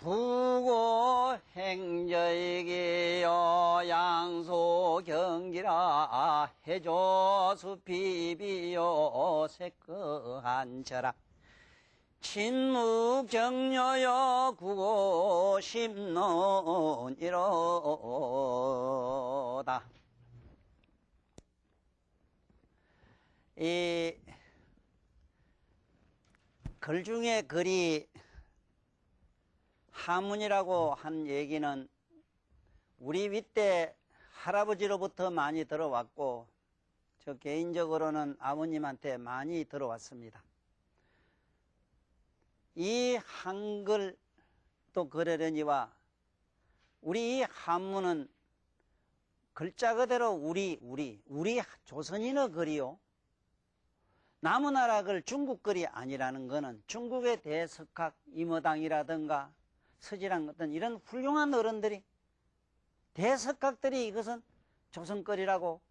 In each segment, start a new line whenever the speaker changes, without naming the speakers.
부고 행저이기여 양소 경기라 해조 수피비요 색거한처라 친묵정녀여 구고 심론이로다. 이 글 중에 글이 하문이라고 한 얘기는 우리 윗대 할아버지로부터 많이 들어왔고 저 개인적으로는 아버님한테 많이 들어왔습니다. 이 한글 또 그러려니와 우리 이 한문은 글자 그대로 우리 조선인의 글이요. 남은나라 글 중국 글이 아니라는 것은 중국의 대석학 임어당이라든가 서지랑 어떤 이런 훌륭한 어른들이 대석학들이 이것은 조선글이라고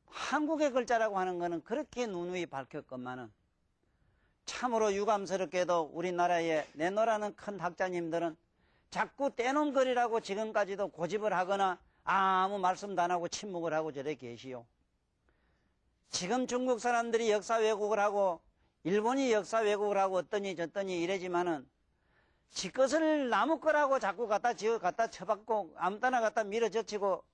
한국의 글자라고 하는 것은 그렇게 누누이 밝혔건만은 참으로 유감스럽게도 우리나라에 내노라는 큰 학자님들은 자꾸 떼놓은 글이라고 지금까지도 고집을 하거나 아무 말씀도 안 하고 침묵을 하고 저래 계시오. 지금 중국 사람들이 역사 왜곡을 하고 일본이 역사 왜곡을 하고 어떠니 저떠니 이래지만은 지 것을 나무 거라고 자꾸 갖다 쳐박고 아무 때나 갖다 밀어젖히고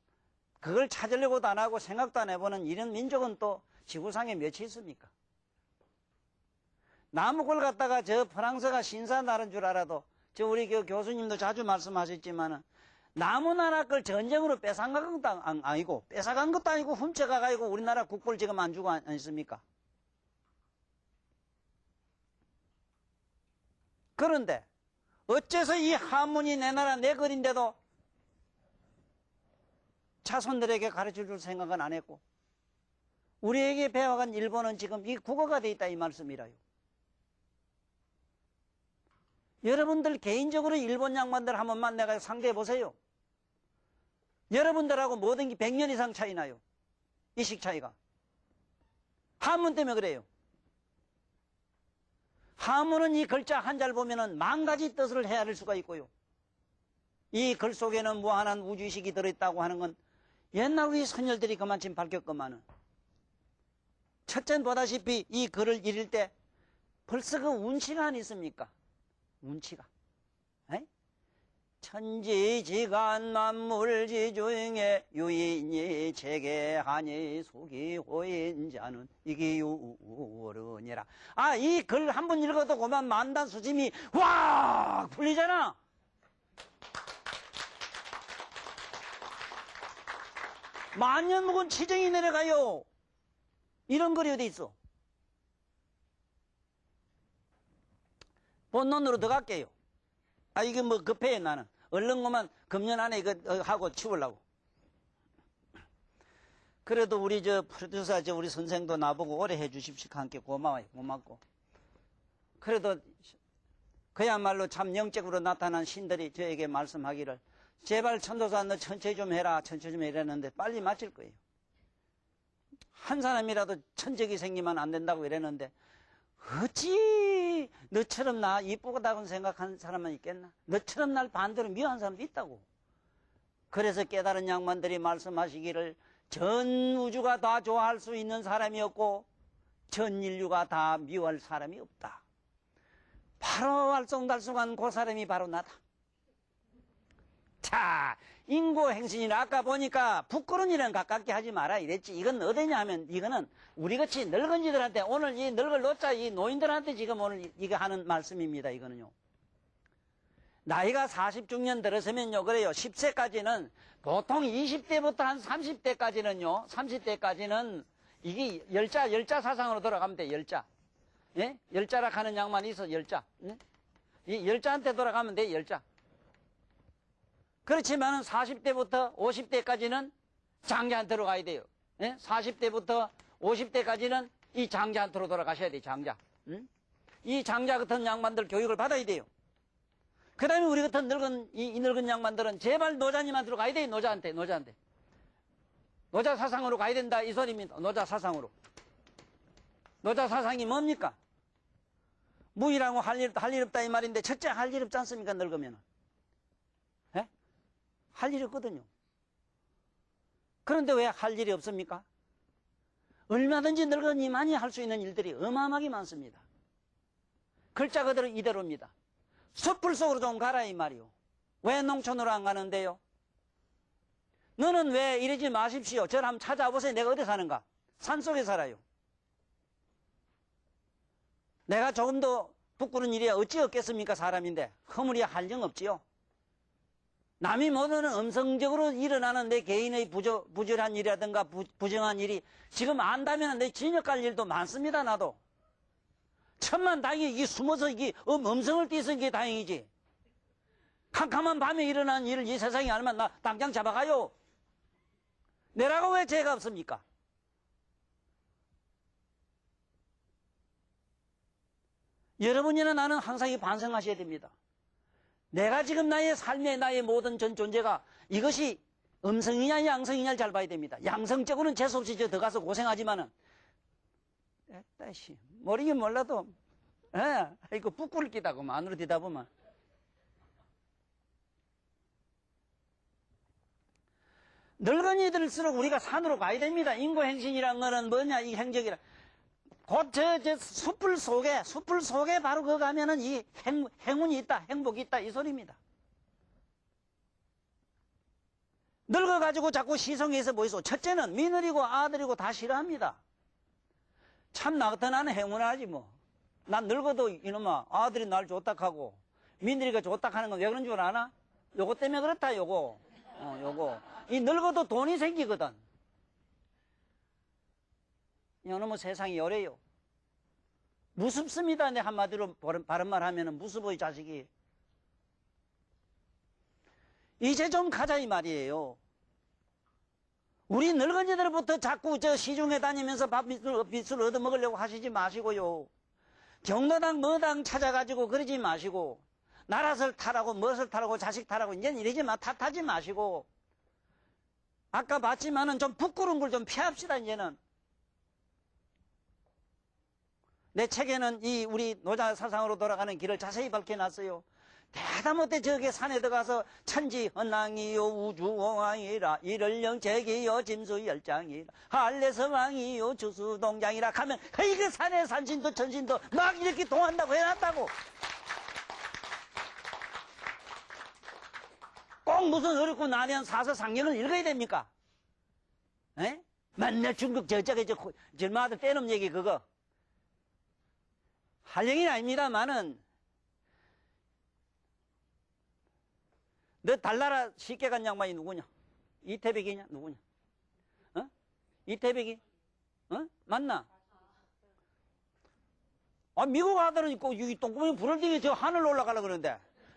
그걸 찾으려고도 안 하고 생각도 안 해보는 이런 민족은 또 지구상에 몇이 있습니까? 나무 걸 갖다가 저 프랑스가 신사나라인 줄 알아도 저 우리 교수님도 자주 말씀하셨지만은 나무 나라 걸 전쟁으로 뺏어간 것도 아니고 훔쳐가가지고 우리나라 국보를 지금 안 주고 않습니까? 그런데 어째서 이 한문이 내 나라 내 글인데도 자손들에게 가르쳐 줄 생각은 안 했고 우리에게 배워간 일본은 지금 이 국어가 돼 있다 이 말씀이라요. 여러분들 개인적으로 일본 양반들 한 번만 내가 상대해 보세요. 여러분들하고 모든 게 100년 이상 차이 나요. 이식 차이가. 한문 때문에 그래요. 한문은 이 글자 한자를 보면은 만 가지 뜻을 헤아릴 수가 있고요. 이 글 속에는 무한한 우주의식이 들어있다고 하는 건 옛날 우리 선열들이 그만큼 밝혔건만은 첫째는 보다시피 이 글을 읽을 때 벌써 그 운치가 안 있습니까? 운치가. 에이? 천지지간 만물지중에 유인이 체계하니 속이 호인자는 이기유어른이라. 아, 이 글 한 번 읽어도 그만 만단 수심이 확 풀리잖아. 만년 묵은 치정이 내려가요. 이런 글이 어디 있어? 본론으로 들어갈게요. 아, 이게 뭐 급해, 나는. 얼른 그만 금년 안에 이거 하고 치우려고. 그래도 우리 프로듀서, 우리 선생도 나보고 오래 해주십시오. 함께 고마워요. 고맙고. 그래도 그야말로 참 영적으로 나타난 신들이 저에게 말씀하기를 제발 천도사 너 천천히 좀 해라. 천천히 좀 이랬는데 빨리 마칠 거예요. 한 사람이라도 천적이 생기면 안 된다고 이랬는데 어찌 너처럼 나 이쁘다고 생각하는 사람만 있겠나? 너처럼 날 반대로 미워하는 사람도 있다고. 그래서 깨달은 양반들이 말씀하시기를 전 우주가 다 좋아할 수 있는 사람이 없고 전 인류가 다 미워할 사람이 없다. 바로 알쏭달쏭한 그 사람이 바로 나다. 자, 인고행신이라 아까 보니까 부끄러운 가깝게 하지 마라 이랬지. 이건 어디냐 하면 이거는 우리같이 늙은이들한테 오늘 이 늙을 놓자 이 노인들한테 지금 오늘 이거 하는 말씀입니다. 이거는요. 나이가 40중년 들어서면요. 그래요. 10세까지는 보통 20대부터 한 30대까지는요. 30대까지는 이게 열자 사상으로 돌아가면 돼. 열자. 예? 열자라 하는 양반이 있어. 열자. 예? 이 열자한테 돌아가면 돼. 열자. 그렇지만은 40대부터 50대까지는 장자한테로 가야 돼요. 예? 40대부터 50대까지는 이 장자한테로 돌아가셔야 돼요. 장자. 응? 이 장자 같은 양반들 교육을 받아야 돼요. 그 다음에 우리 같은 이 늙은 양반들은 제발 노자님한테로 가야 돼요. 노자한테. 노자 사상으로 가야 된다. 이 소리입니다. 노자 사상으로. 노자 사상이 뭡니까? 무이라고 할 일 없다 이 말인데 첫째 할 일 없지 않습니까? 늙으면. 할 일이 없거든요. 그런데 왜 할 일이 없습니까? 얼마든지 늙은이만이 할 수 있는 일들이 어마어마하게 많습니다. 글자 그대로 이대로입니다. 숲을 속으로 좀 가라 이 말이요. 왜 농촌으로 안 가는데요? 너는 왜 이러지 마십시오. 저를 한번 찾아보세요. 내가 어디 사는가? 산속에 살아요. 내가 조금 더 부끄러운 일이 어찌 없겠습니까? 사람인데 허물이 할 영 없지요. 남이 모르는 음성적으로 일어나는 내 개인의 부절한 일이라든가 부정한 일이 지금 안다면 내 진역갈 일도 많습니다. 나도 천만 다행히 이게 숨어서 이게 음성을 띠서 이게 다행이지. 캄캄한 밤에 일어나는 일을 이 세상에 알면 나 당장 잡아가요. 내라고 왜 죄가 없습니까? 여러분이나 나는 항상 이 반성하셔야 됩니다. 내가 지금 나의 삶의 나의 모든 전 존재가 이것이 음성이냐 양성이냐를 잘 봐야 됩니다. 양성적으로는 재수없이 저 들어가서 고생하지만은 모르긴 몰라도 이거 부끄를 끼다고 안으로 뒤다 보면 늙은이들일수록 우리가 산으로 가야 됩니다. 인고행신이란 거는 뭐냐 이 행적이라 곧 저 숲을 속에 바로 그 가면은 이 행운이 있다, 행복이 있다, 이 소리입니다. 늙어가지고 자꾸 시성에서 뭐 있어? 첫째는 며느리고 아들이고 다 싫어합니다. 참 나 같은 나는 행운하지 뭐. 난 늙어도 이놈아 아들이 날 좋다 하고 며느리가 좋다 하는 건 왜 그런 줄 아나? 요거 때문에 그렇다, 요거. 요거. 이 늙어도 돈이 생기거든. 이놈의 세상이 요래요. 무섭습니다. 내 한마디로 바른말 하면은 무섭어, 이 자식이. 이제 좀 가자, 이 말이에요. 우리 늙은이들부터 자꾸 저 시중에 다니면서 밥빚을 얻어먹으려고 하시지 마시고요. 경로당, 뭐당 찾아가지고 그러지 마시고, 나라설 타라고, 무엇을 타라고, 자식 타라고, 이제는 이러지 탓하지 마시고, 아까 봤지만은 좀 부끄러운 걸 좀 피합시다, 이제는. 내 책에는 이 우리 노자 사상으로 돌아가는 길을 자세히 밝혀놨어요. 대다 못해 저기 산에 들어가서 천지 헌왕이요 우주왕이라 이를 영책이요 짐수열장이라 할례서왕이요 주수동장이라 하면 그 산에 산신도 천신도 막 이렇게 동한다고 해놨다고. 꼭 무슨 어렵고 난해한 사서상경을 읽어야 됩니까? 에? 맨날 중국 저쪽에 절마들 떼놈 얘기 그거 할 얘기는 아닙니다만은 너 달나라 쉽게 간 양반이 누구냐? 이태백이냐? 누구냐? 이태백이? 맞나? 미국 아들은 있고 이 똥구멍이 불을 띄게 저 하늘로 올라가려고 그러는데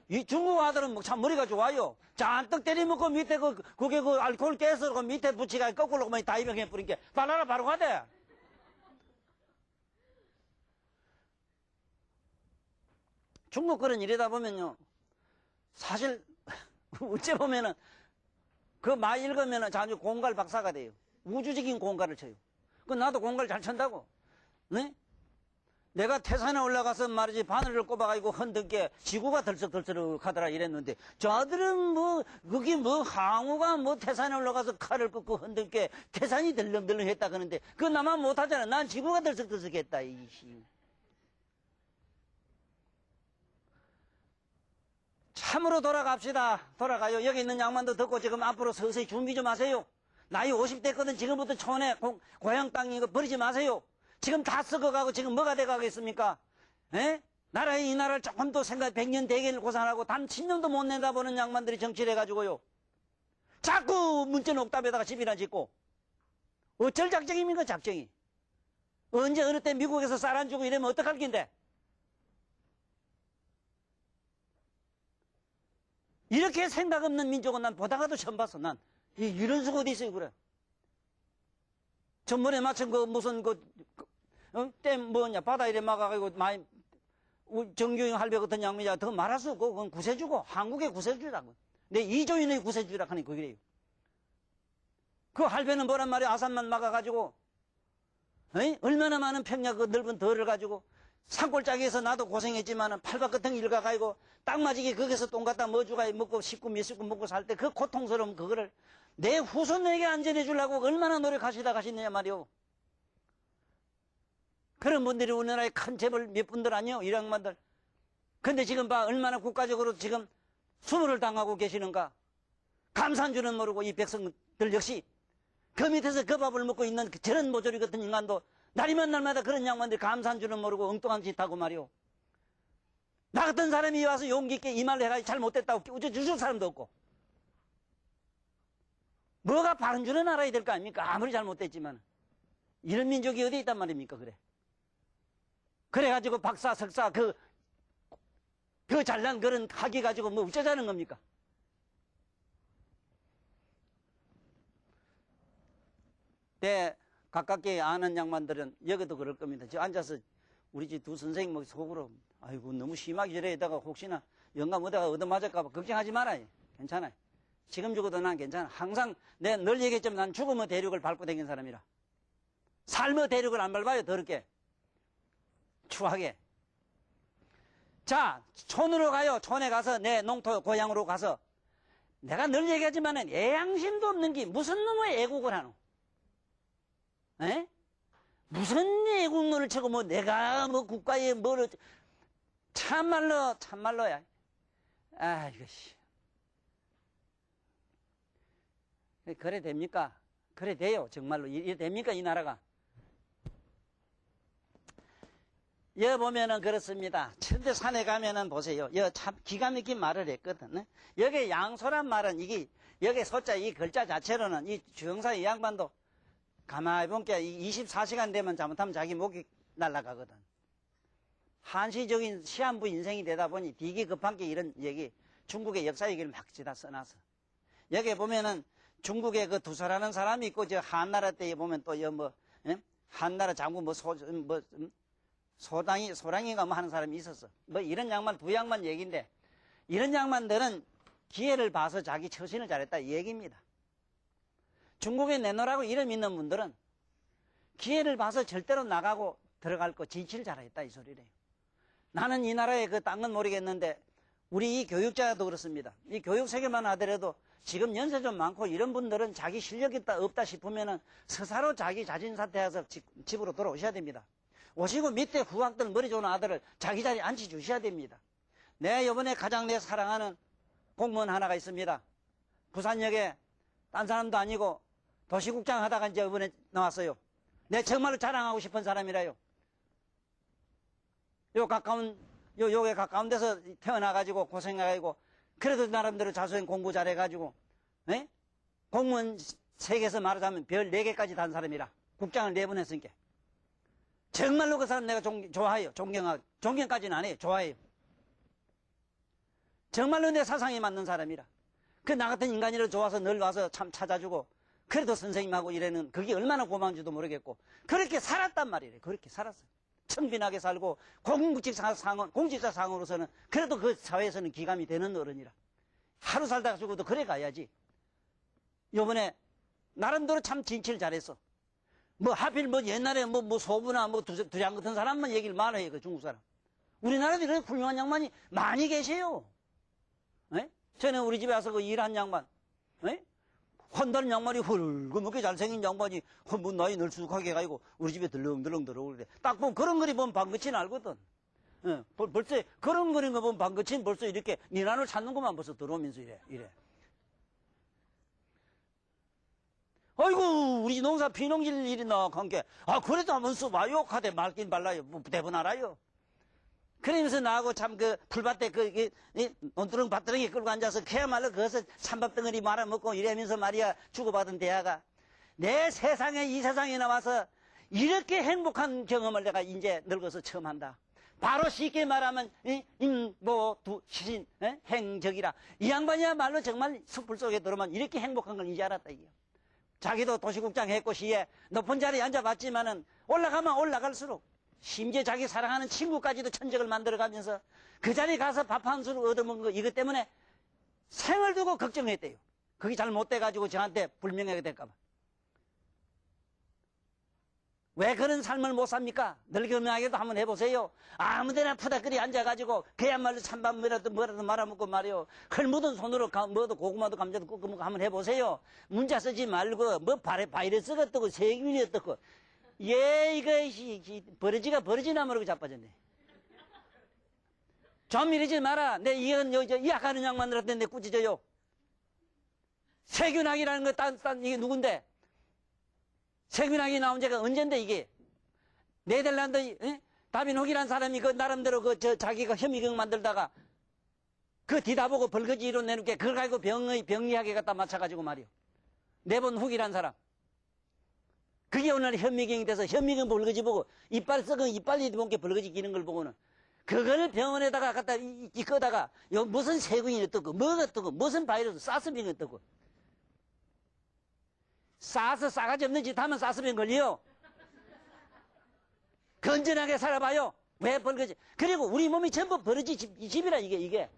이 중국 아들은 참 머리가 좋아요. 잔뜩 때리먹고 밑에 그게 알코올 깨서 그 밑에 붙이가 거꾸로 다이빙해 뿌리니까 달나라 바로 가대. 중국 그런 일이다 보면요. 사실, 어째 보면은, 그 말 읽으면은 자주 공갈 박사가 돼요. 우주적인 공갈을 쳐요. 나도 공갈 잘 친다고. 네? 내가 태산에 올라가서 말이지 바늘을 꼽아가지고 흔들게 지구가 덜썩덜썩 하더라 이랬는데, 저들은 뭐, 그게 뭐 항우가 뭐 태산에 올라가서 칼을 꺾고 흔들게 태산이 덜렁덜렁 했다 그러는데, 그거 나만 못하잖아. 난 지구가 덜썩덜썩 했다, 이씨. 참으로 돌아갑시다. 돌아가요. 여기 있는 양반도 듣고 지금 앞으로 서서히 준비 좀 하세요. 나이 50대거든 지금부터 촌에 고향 땅 이거 버리지 마세요. 지금 다 썩어가고 지금 뭐가 돼가겠습니까? 에? 나라의 이 나라를 조금 더 생각 100년 대계를 고산하고 단 10년도 못 내다보는 양반들이 정치를 해가지고요. 자꾸 문자 옥답에다가 집이나 짓고 어쩔 작정입니까 작정이. 언제 어느 때 미국에서 쌀 안 주고 이러면 어떡할 낀데. 이렇게 생각 없는 민족은 난 보다가도 처음 봤어. 난 이런 수가 어디 있어요 그래. 전번에 마침 무슨 댐 뭐냐 바다 이래 막아가지고 많이 정규영 할배 같은 양미자 더 말할 수 없고 그건 구세주고 한국의 구세주라고. 내 이조인의 구세주라 하니 그래요. 그 할배는 뭐란 말이야. 아산만 막아가지고 얼마나 많은 평야 그 넓은 덜을 가지고 산골짜기에서 나도 고생했지만은 팔바끝은 일가가지고 딱 맞이게 거기서 똥 갖다 머주가 먹고 씹고 미씹고 먹고 살 때 그 고통스러움 그거를 내 후손에게 안전해 주려고 얼마나 노력하시다 가시느냐 말이오. 그런 분들이 우리나라에 큰 재벌 몇 분들 아니요, 이 양반들. 근데 지금 봐, 얼마나 국가적으로 지금 수모를 당하고 계시는가. 감사한 줄은 모르고 이 백성들 역시 그 밑에서 그 밥을 먹고 있는 저런 모조리 같은 인간도 날이면 날마다 그런 양반들이 감사한 줄은 모르고 엉뚱한 짓 하고 말이오. 나 같은 사람이 와서 용기 있게 이 말을 해가지고 잘못됐다고 웃어줄 사람도 없고. 뭐가 바른 줄은 알아야 될 거 아닙니까? 아무리 잘못됐지만. 이런 민족이 어디 있단 말입니까? 그래가지고 박사, 석사, 그 잘난 그런 학위 가지고 뭐 어쩌자는 겁니까? 내 가깝게 아는 양반들은 여기도 그럴 겁니다. 저 앉아서 우리 집 두 선생님 뭐 속으로 아이고 너무 심하게 저래다가 혹시나 영감 어디가 얻어맞을까봐 걱정하지 말아요. 괜찮아요. 지금 죽어도 난 괜찮아. 항상 내가 늘 얘기했지만 난 죽으면 대륙을 밟고 다니는 사람이라. 삶의 대륙을 안 밟아요. 더럽게. 추하게. 자, 촌으로 가요. 촌에 가서 내 농토 고향으로 가서 내가 늘 얘기하지만은 애양심도 없는 게 무슨 놈의 애국을 하노? 에? 무슨 애국론을 치고 뭐 내가 뭐 국가에 뭐를 참말로야. 아, 이것이. 그래 됩니까? 그래 돼요. 정말로. 이래 됩니까? 이 나라가. 여기 보면은 그렇습니다. 천대 산에 가면은 보세요. 여기 참 기가 막힌 말을 했거든. 여기 양소란 말은 여기 소자 이 글자 자체로는 이 주영사 이 양반도 가만히 보니까 24시간 되면 잘못하면 자기 목이 날아가거든. 한시적인 시한부 인생이 되다 보니 되게 급한 게 이런 얘기, 중국의 역사 얘기를 막 지다 써놨어. 여기 보면은 중국에 그 두서라는 사람이 있고, 저 한나라 때에 보면 또 한나라 장군 소랑이가 뭐 하는 사람이 있었어. 뭐 이런 양반, 두 양반 얘기인데, 이런 양반들은 기회를 봐서 자기 처신을 잘했다 이 얘기입니다. 중국에 내놓으라고 이름 있는 분들은 기회를 봐서 절대로 나가고 들어갈 거 진치를 잘했다 이 소리래요. 나는 이 나라의 그 땅은 모르겠는데 우리 이 교육자도 그렇습니다. 이 교육 세계만 하더라도 지금 연세 좀 많고 이런 분들은 자기 실력이 없다 싶으면은 스스로 자기 자진 사퇴해서 집으로 돌아오셔야 됩니다. 오시고 밑에 후학들 머리 좋은 아들을 자기 자리에 앉혀주셔야 됩니다. 내가 이번에 가장 내 사랑하는 공무원 하나가 있습니다. 부산역에 딴 사람도 아니고 도시국장 하다가 이제 이번에 나왔어요. 내 정말로 자랑하고 싶은 사람이라요. 요게 가까운 데서 태어나가지고 고생해가지고 그래도 나름대로 자수행 공부 잘해가지고 공무원 세계에서 말하자면 별 4개까지 단 사람이라 국장을 4번 했으니까 정말로 그 사람 내가 좋아해요. 존경까지는 안 해요. 좋아해요. 정말로 내 사상에 맞는 사람이라. 그 나 같은 인간이라 좋아서 늘 와서 참 찾아주고 그래도 선생님하고 이래는 그게 얼마나 고마운지도 모르겠고 그렇게 살았단 말이래. 그렇게 살았어요. 청빈하게 살고 공직자상으로서는 그래도 그 사회에서는 기감이 되는 어른이라. 하루 살다가 죽어도 그래 가야지. 요번에 나름대로 참 진치를 잘했어. 뭐 하필 뭐 옛날에 뭐 소부나 뭐 두장 같은 사람만 얘기를 말해요. 그 중국 사람. 우리나라도 이런 훌륭한 양반이 많이 계세요. 에? 전에 우리 집에 와서 그 일한 양반, 헌다는 양반이 헐그먹게 잘생긴 양반이 뭐 나이 널쑥하게 해가지고 우리 집에 들렁들렁 들어오는데 딱 보면 그런 거리 보면 방긋이는 알거든. 벌써 그런 거리는 거 보면 방긋이는 벌써 이렇게 니난을 찾는 것만 벌써 들어오면서 이래. 아이고 우리 농사 비농질 일이나 관계 그래도 한번 써봐요 하대 말긴 말라요. 뭐 대본 알아요. 그러면서 나하고 참 그 풀밭에 논두렁 밭두렁이 끌고 앉아서 그야말로 거기서 찬밥덩어리 말아먹고 이러면서 말이야 주고받은 대화가 내 세상에 이 세상에 나와서 이렇게 행복한 경험을 내가 이제 늙어서 처음 한다. 바로 쉽게 말하면 시신 행적이라 이 양반이야말로 정말 숯불 속에 들어오면 이렇게 행복한 걸 이제 알았다 이게. 자기도 도시국장 했고 시에 높은 자리에 앉아봤지만은 올라가면 올라갈수록 심지어 자기 사랑하는 친구까지도 천적을 만들어가면서 그 자리에 가서 밥 한 술 얻어먹은 거 이것 때문에 생을 두고 걱정했대요. 그게 잘 못돼가지고 저한테 불명예가 될까봐. 왜 그런 삶을 못 삽니까? 늙은나이에도 한번 해보세요. 아무데나 푸닥거리 앉아가지고 그야말로 찬밥 뭐라도 말아먹고 말이요. 흙 묻은 손으로 뭐도 고구마도 감자도 굽고 먹고 한번 해보세요. 문자 쓰지 말고 뭐 바이러스가 뜨고 세균이 뜨고 이거 버러지가 버러지나 모르고 자빠졌네. 좀 이러지 마라. 내 이건 약하는 양만들한테 내 꾸짖어요. 세균학이라는 거 이게 누군데? 세균학이 나온 지가 언젠데 이게? 네덜란드 다빈혹이라는 사람이 그 나름대로 자기가 현미경 만들다가 그 뒤다 보고 벌거지 이론 내놓게 그걸 가지고 병리학에 갖다 맞춰가지고 말이요. 네번 훅이라는 사람. 그게 오늘 현미경이 돼서 현미경 벌거지 보고 이빨 썩은 이빨이 뭔게 벌거지 기는 걸 보고는 그걸 병원에다가 갖다 끄다가 무슨 세균이 뜨고 뭐가 뜨고 무슨 바이러스 사스병이 뜨고 싸서 싸가지 없는 짓 하면 사스병 걸려요. 건전하게 살아봐요. 왜 벌거지? 그리고 우리 몸이 전부 버러지 집이라 이게.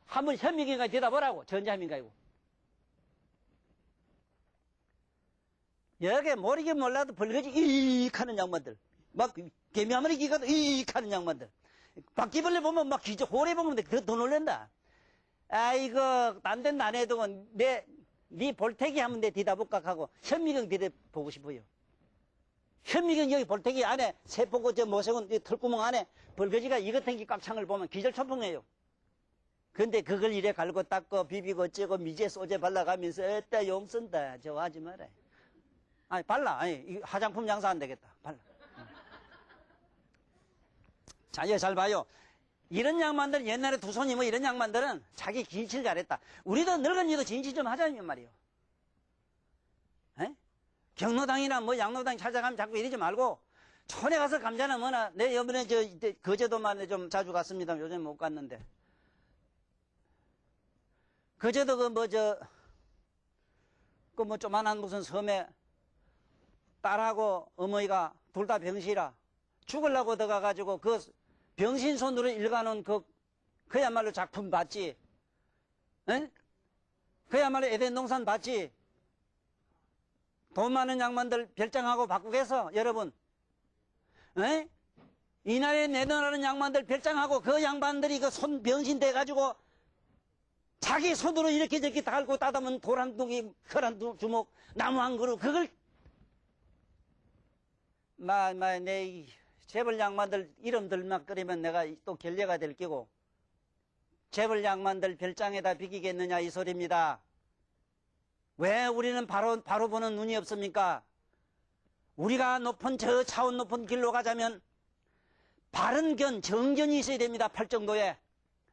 한번 현미경까지 대답하라고. 전자현미경이고. 여기 모르긴 몰라도 벌거지 이익 하는 양반들. 막 개미 한 마리 기가도 이익 하는 양반들. 바퀴벌레 보면 막 기저 호래 보면 더 놀란다. 아이고 딴 데는 안 해도 네 볼태기 하면 내 뒤다 볼까 하고 현미경 뒤다 보고 싶어요. 현미경 여기 볼태기 안에 세포고 저 모세군 털구멍 안에 벌거지가 이것탱기 꽉찬 걸 보면 기절초풍해요. 근데 그걸 이래 갈고 닦고 비비고 어쩌고 미제 소재 발라가면서 에따 용 쓴다. 저거 하지 마라. 아니 발라. 아니 화장품 장사 안 되겠다. 발라. 자, 이거 잘 봐요. 이런 양반들 옛날에 두손이 뭐 이런 양반들은 자기 진실 잘했다. 우리도 늙은이도 진실 좀 하자는 말이요. 에? 경로당이나 뭐 양로당 찾아가면 자꾸 이러지 말고 촌에 가서 감자나 뭐나 내 이번에 거제도만 좀 자주 갔습니다. 요즘 못 갔는데 거제도 그 뭐 조만한 무슨 섬에 딸하고 어머니가 둘 다 병시라 죽으려고 들어가가지고 그 병신손으로 일가는 그야말로 작품 봤지? 에? 그야말로 에덴 동산 봤지? 돈 많은 양반들 별장하고 바꾸겠어, 여러분? 에? 이 나라에 내놓으라는 양반들 별장하고 그 양반들이 그 손 병신 돼가지고 자기 손으로 이렇게 저렇게 달고 따다면 돌 한 둥이, 털 한 주먹, 나무 한 그루, 그걸 내 재벌 양반들 이름들만 끓이면 내가 또 결례가 될 끼고 재벌 양반들 별장에다 비기겠느냐 이 소리입니다. 왜 우리는 바로 보는 눈이 없습니까? 우리가 저 차원 높은 길로 가자면 바른 정견이 있어야 됩니다. 팔정도에.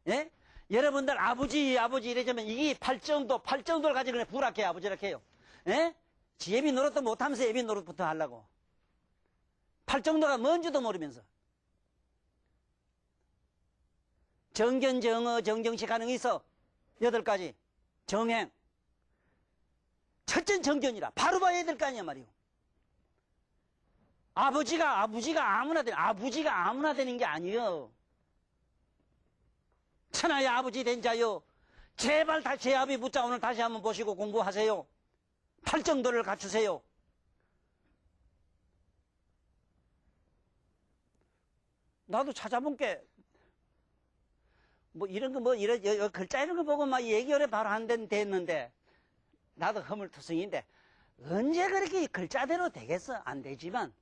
예? 여러분들 아버지 이래자면 이게 팔정도를 가지고 그냥 부락해 아버지라 해요. 예? 예비 노릇도 못하면서 예비 노릇부터 하려고. 팔정도가 뭔지도 모르면서. 정견, 정어, 정정식 하는 게 있어. 8가지. 정행. 첫째 정견이라. 바로 봐야 될 거 아니야 말이요. 아버지가 아무나 되는 게 아니요. 천하의 아버지 된 자요. 제발 제 아비 묻자 오늘 다시 한번 보시고 공부하세요. 팔정도를 갖추세요. 나도 찾아본 게, 이런 글자 이런 거 보고 막 얘기를 바로 안 됐는데, 나도 허물투성인데, 언제 그렇게 글자대로 되겠어? 안 되지만,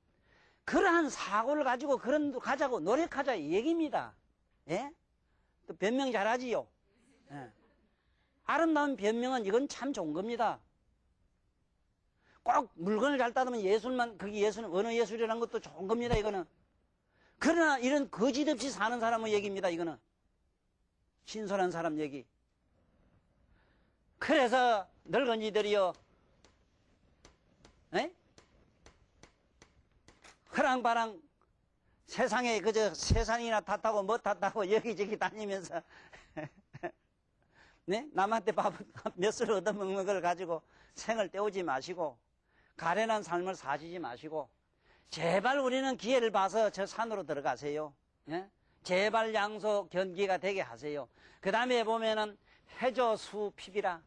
그러한 사고를 가지고 가자고 노력하자 이 얘기입니다. 예? 또 변명 잘하지요? 예. 아름다운 변명은 이건 참 좋은 겁니다. 꼭 물건을 잘 따르면 예술만, 그게 예술은 언어 예술이라는 것도 좋은 겁니다, 이거는. 그러나 이런 거짓 없이 사는 사람의 얘기입니다. 이거는 신선한 사람 얘기. 그래서 늙은이들이요, 허랑바랑 세상에 그저 세상이나 탓하고 뭐 탓하고 여기저기 다니면서 네? 남한테 밥 몇술 얻어먹는 걸 가지고 생을 때우지 마시고 가련한 삶을 사시지 마시고 제발 우리는 기회를 봐서 저 산으로 들어가세요. 예? 제발 양소 견기가 되게 하세요. 그 다음에 보면은 해조수 피비라.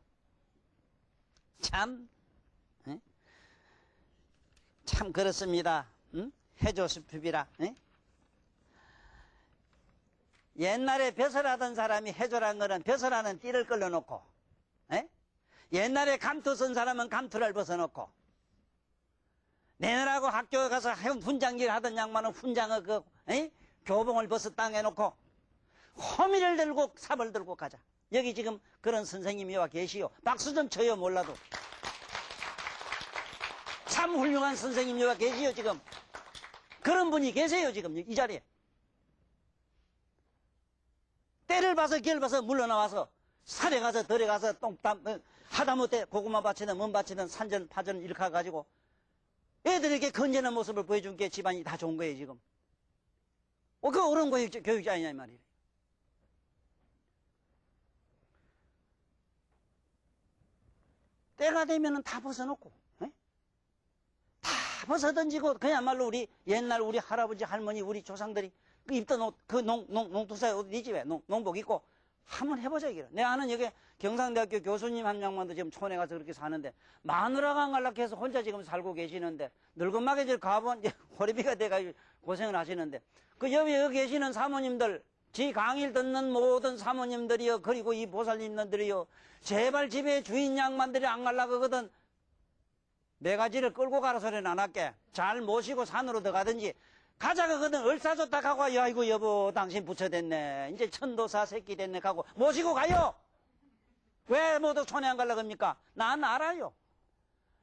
참, 예? 참 그렇습니다. 응? 해조수핍이라. 옛날에 벼슬하던 사람이 해조라는 거는 벼슬하는 띠를 끌어놓고, 옛날에 감투 쓴 사람은 감투를 벗어놓고, 내년하고 학교에 가서 훈장질 하던 양반은 훈장의 교봉을 벗어 땅에 놓고, 호미를 들고 삽을 들고 가자. 여기 지금 그런 선생님이 와 계시오. 박수 좀 쳐요, 몰라도. 참 훌륭한 선생님이 와 계시오, 지금. 그런 분이 계세요, 지금 이 자리에. 때를 봐서 기를 봐서 물러나와서 산에 가서 들에 가서 하다못해 고구마 밭이든 뭔 밭이든 산전 파전 이렇게 가가지고 애들에게 건전한 모습을 보여준 게 집안이 다 좋은 거예요, 지금. 그 어려운 교육자 아니냐 이 말이에요. 때가 되면은 다 벗어놓고, 다 벗어던지고, 그야말로 옛날 우리 할아버지, 할머니, 우리 조상들이 그 입던 옷, 농투사의 옷 있지 왜? 농복 입고 한번 해보자, 이게. 내가 아는 여기 경상대학교 교수님 한 양반도 지금 촌에 가서 그렇게 사는데, 마누라가 안 갈락해서 혼자 지금 살고 계시는데, 늙은막에 저 가본, 호리비가 돼가지고 고생을 하시는데, 그 여기 계시는 사모님들, 지 강의를 듣는 모든 사모님들이요, 그리고 이 보살님들이요, 제발 집에 주인 양반들이 안 갈라거거든. 네 가지를 끌고 가라 소리는 안 할게. 잘 모시고 산으로 들어가든지, 가자거든. 얼싸줬다 가고, 야, 이거 여보, 당신 부처 됐네. 이제 천도사 새끼 됐네. 가고, 모시고 가요! 왜 모두 촌에 안 갈라갑니까? 난 알아요.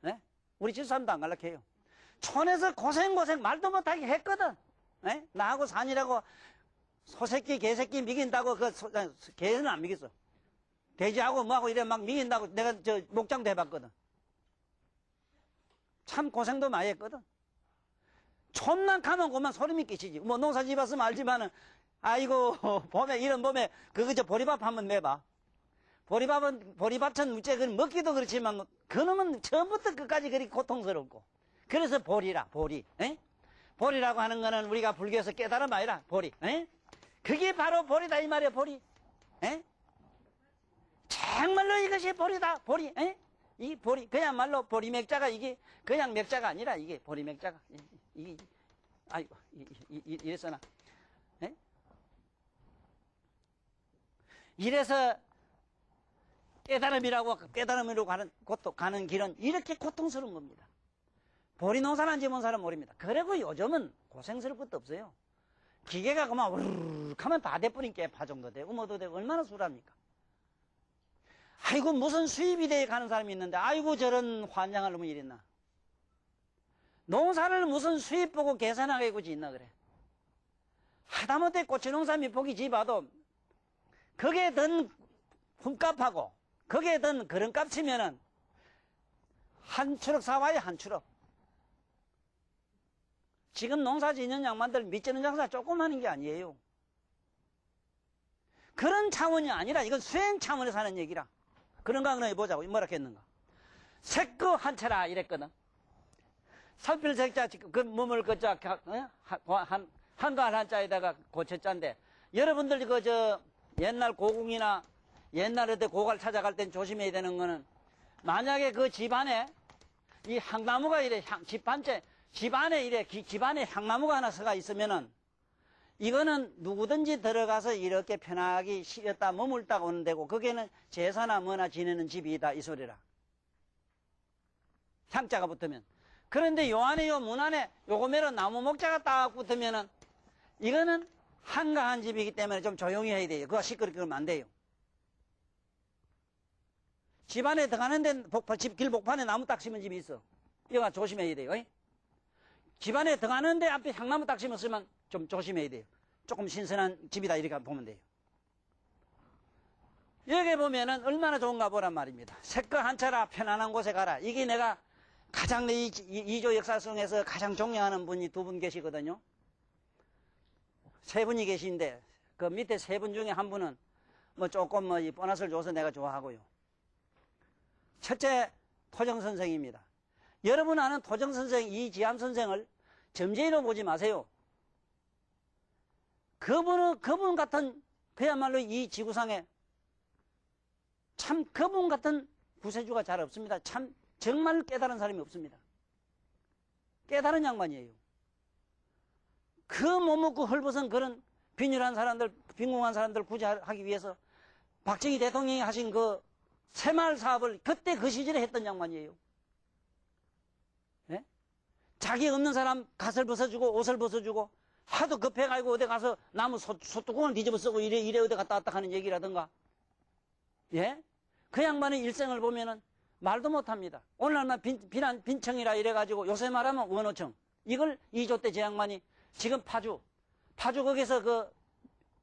네? 우리 집사람도 안 갈라해요. 촌에서 고생 말도 못하게 했거든. 네? 나하고 산이라고 소새끼, 개새끼 미긴다고, 개는 안 미겼어. 돼지하고 뭐하고 이래 막 미긴다고 내가 목장도 해봤거든. 참 고생도 많이 했거든. 촌만 가면 그만 소름이 끼치지. 뭐 농사 지었으면 알지만은, 아이고, 이런 봄에, 보리밥 한번 내봐. 보리밥은 무째, 먹기도 그렇지만, 그놈은 처음부터 끝까지 그리 고통스럽고. 그래서 보리라, 보리. 보리라고 하는 거는 우리가 불교에서 깨달음 아니라, 보리. 그게 바로 보리다, 이 말이야, 보리. 정말로 이것이 보리다, 보리. 이 보리, 그야말로 보리 맥자가 이게, 그냥 맥자가 아니라, 이게 보리 맥자가. 아이고, 이래서나. 이래서 깨달음이라고 가는 길은 이렇게 고통스러운 겁니다. 보리 농사는 지은 사람 모릅니다. 그리고 요즘은 고생스러울 것도 없어요. 기계가 그만 우르륵 하면 다 돼버린 깨파 정도 되고 뭐도 되고 얼마나 수월합니까? 아이고 무슨 수입이 돼 가는 사람이 있는데 아이고 저런 환장할 놈이 이랬나. 농사를 무슨 수입 보고 계산하게 굳이 있나 그래. 하다못해 고추농사 밑보기 지봐도 거기에 든 품값하고 거기에 든 그런 값 치면은 한 추럭 사와요, 한 추럭. 지금 농사 짓는 양반들 밑지는 장사 조금 하는 게 아니에요. 그런 차원이 아니라 이건 수행 차원에서 하는 얘기라. 그런가 그러니 보자고. 뭐라 했는가. 색거 한차라 이랬거든. 살필색자 그 몸을 그자 한가한 한자에다가 고쳐자인데 여러분들 옛날 고궁이나 옛날에 고갈 찾아갈 땐 조심해야 되는 거는 만약에 그 집안에 이 향나무가 이래 집안에 이래 집안에 향나무가 하나 서가 있으면은 이거는 누구든지 들어가서 이렇게 편하게 쉬었다 머물다 오는 데고 거기에는 제사나 뭐나 지내는 집이다 이 소리라. 향자가 붙으면. 그런데 요 안에 요 문 안에 요거매로 나무 목자가 딱 붙으면은 이거는 한가한 집이기 때문에 좀 조용히 해야 돼요. 그거 시끄럽게 하면 안 돼요. 집 안에 들어가는데 집 길복판에 나무 딱 심은 집이 있어. 이거 조심해야 돼요. 집 안에 들어가는데 앞에 향나무 딱 심었으면 좀 조심해야 돼요. 조금 신선한 집이다 이렇게 보면 돼요. 여기 보면은 얼마나 좋은가 보란 말입니다. 색거 한차라 편안한 곳에 가라. 이게 내가 가장 내 이조 역사성에서 가장 존경하는 분이 두 분 계시거든요. 세 분이 계신데 그 밑에 세 분 중에 한 분은 뭐 조금 이 보너스를 줘서 내가 좋아하고요. 첫째 토정 선생입니다. 여러분 아는 토정 선생 이지암 선생을 점쟁이로 보지 마세요. 그분 같은 그야말로 이 지구상에 참 그분 같은 구세주가 잘 없습니다. 참 정말 깨달은 사람이 없습니다. 깨달은 양반이에요. 그 못 먹고 헐벗은 그런 빈혈한 사람들, 빈궁한 사람들 구제하기 위해서 박정희 대통령이 하신 그 새마을 사업을 그때 그 시절에 했던 양반이에요. 예? 자기 없는 사람 갓을 벗어주고 옷을 벗어주고 하도 급해가지고 어디 가서 나무 소뚜껑을 뒤집어 쓰고 이래 어디 갔다 왔다 하는 얘기라든가. 예? 그 양반의 일생을 보면은 말도 못합니다. 오늘날 빈청이라 이래가지고 요새 말하면 원호청. 이걸 2조 때 제 양반이 지금 파주 거기서 그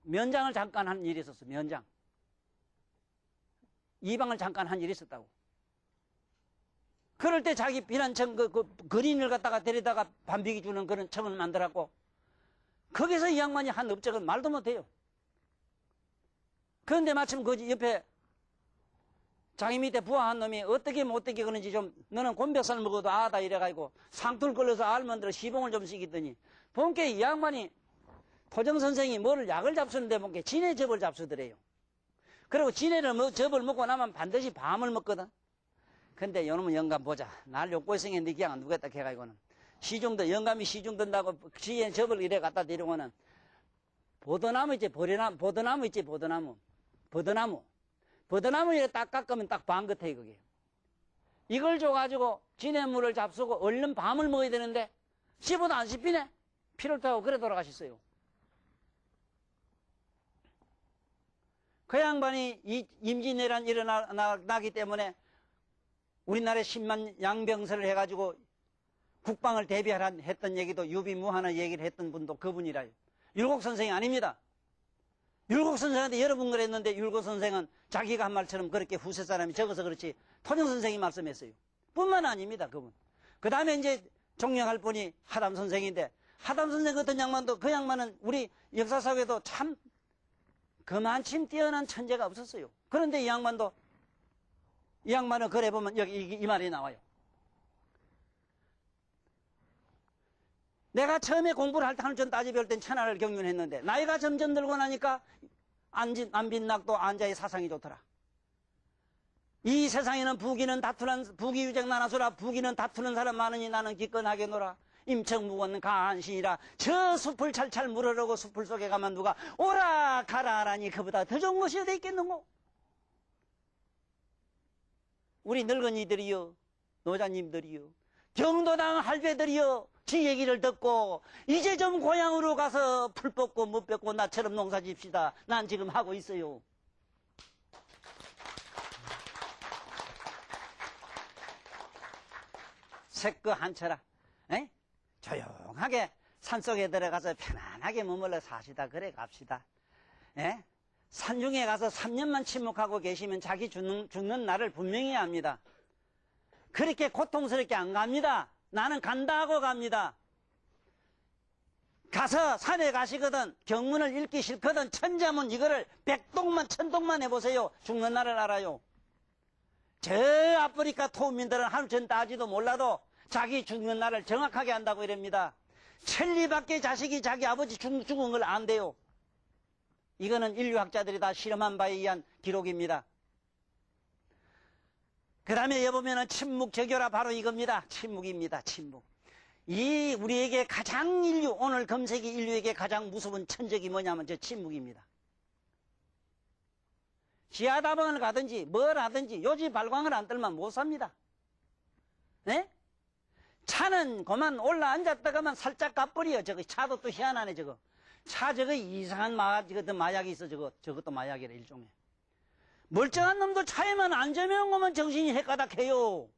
면장을 잠깐 한 일이 있었어. 면장. 이방을 잠깐 한 일이 있었다고. 그럴 때 자기 비난청 그린을 갖다가 데리다가 반비기 주는 그런 청을 만들었고 거기서 이 양반이 한 업적은 말도 못해요. 그런데 마침 그 옆에 자기 밑에 부하한 놈이 어떻게 못되게 그런지 좀 너는 곤벽살 먹어도 아다 이래가지고 상투를 걸러서 알만들어 시봉을 좀 시키더니 본께 이 양반이 토정선생이 뭐를 약을 잡수는데 본께 진해 접을 잡수더래요. 그리고 진해를 접을 먹고 나면 반드시 밤을 먹거든. 근데 요놈은 영감 보자. 날 욕고 있으니 네 기왕 누겠다 해가지고는 시중도 영감이 시중된다고 지혜 접을 이래 갖다 데리고는 보더나무 있지 보더나무 있지 버드나무 이래 딱 깎으면 딱 반 같아 그게. 이걸 줘가지고 진해물을 잡수고 얼른 밤을 먹어야 되는데 씹어도 안 씹히네. 피를 타고 그래 돌아가셨어요. 그 양반이 이 임진왜란 일어나기 때문에 우리나라에 10만 양병설을 해가지고 국방을 대비하라 했던 얘기도 유비무한의 얘기를 했던 분도 그분이라요. 율곡 선생이 아닙니다. 율곡 선생한테 여러 번 그랬는데 율곡 선생은 자기가 한 말처럼 그렇게 후세 사람이 적어서 그렇지 토정 선생이 말씀했어요. 뿐만 아닙니다. 그분. 그 다음에 이제 종영할 분이 하담 선생인데 하담 선생 같은 양반도 그 양반은 우리 역사사회도 참 그만큼 뛰어난 천재가 없었어요. 그런데 이 양반은 그래 보면 여기 이 말이 나와요. 내가 처음에 공부를 할 때 한전 따지배울 땐 천하를 경륜했는데 나이가 점점 들고 나니까 안빈낙도 안자의 사상이 좋더라. 이 세상에는 부기유쟁 나나소라 부기는 다투는 사람 많으니 나는 기권하게 놀아. 임청무건 간신이라 저 숲을 찰찰 물으려고 숲을 속에 가면 누가 오라 가라 하라니 그보다 더 좋은 것이 어디 있겠는고. 우리 늙은이들이요 노자님들이요 경도당 할배들이요 지 얘기를 듣고 이제 좀 고향으로 가서 풀 뽑고 못 뽑고 나처럼 농사 집시다. 난 지금 하고 있어요. 색거 한쳐라. 에? 조용하게 산속에 들어가서 편안하게 머물러 사시다 그래 갑시다. 에? 산중에 가서 3년만 침묵하고 계시면 자기 죽는 날을 분명히 압니다. 그렇게 고통스럽게 안 갑니다. 나는 간다 하고 갑니다. 가서 산에 가시거든 경문을 읽기 싫거든 천자문 이거를 100동만 1000동만 해보세요. 죽는 날을 알아요. 저 아프리카 토민들은 하루 전 따지도 몰라도 자기 죽는 날을 정확하게 안다고 이럽니다. 천리밖에 자식이 자기 아버지 죽은 걸 안돼요. 이거는 인류학자들이 다 실험한 바에 의한 기록입니다. 그 다음에 여보면은 침묵저교라 바로 이겁니다. 침묵입니다. 침묵. 이 우리에게 가장 오늘 검색이 인류에게 가장 무서운 천적이 뭐냐면 저 침묵입니다. 지하다방을 가든지 뭘 하든지 요지 발광을 안 떨면 못 삽니다. 네? 차는 그만 올라 앉았다가만 살짝 가버려. 저거 차도 또 희한하네 저거. 차 저거 이상한 마약이 있어 저것도 마약이라 일종의. 멀쩡한 놈도 차에만 앉으면 그만 정신이 헷가닥해요.